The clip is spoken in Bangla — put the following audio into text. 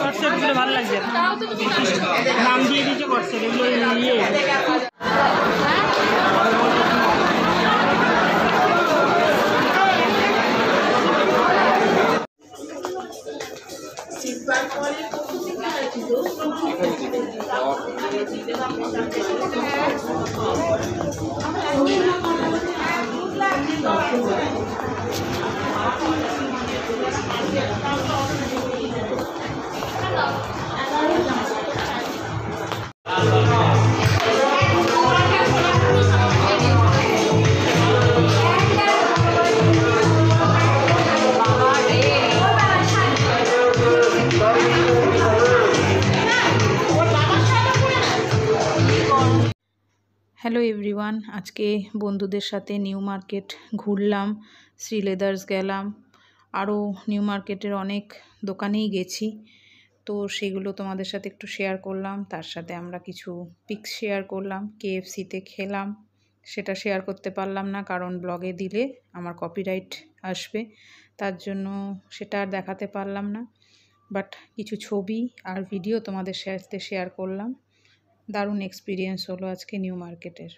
কটসেটগুলো ভালো লাগছে, নাম দিয়ে দিয়েছে কটসেট, এগুলো ইয়ে হ্যালো এভরিওয়ান, আজকে বন্ধুদের সাথে নিউ মার্কেট ঘুরলাম, শ্রী লেদার্স গেলাম, আরও নিউ মার্কেটের অনেক দোকানেই গেছি। তো সেগুলো তোমাদের সাথে একটু শেয়ার করলাম। তার সাথে আমরা কিছু পিকস শেয়ার করলাম। KFC-তে খেলাম, সেটা শেয়ার করতে পারলাম না, কারণ ব্লগে দিলে আমার কপিরাইট আসবে, তার জন্য সেটা আর দেখাতে পারলাম না। বাট কিছু ছবি আর ভিডিও তোমাদের সাথে শেয়ার করলাম। দারুণ এক্সপিরিয়েন্স হলো আজকে নিউ মার্কেটের।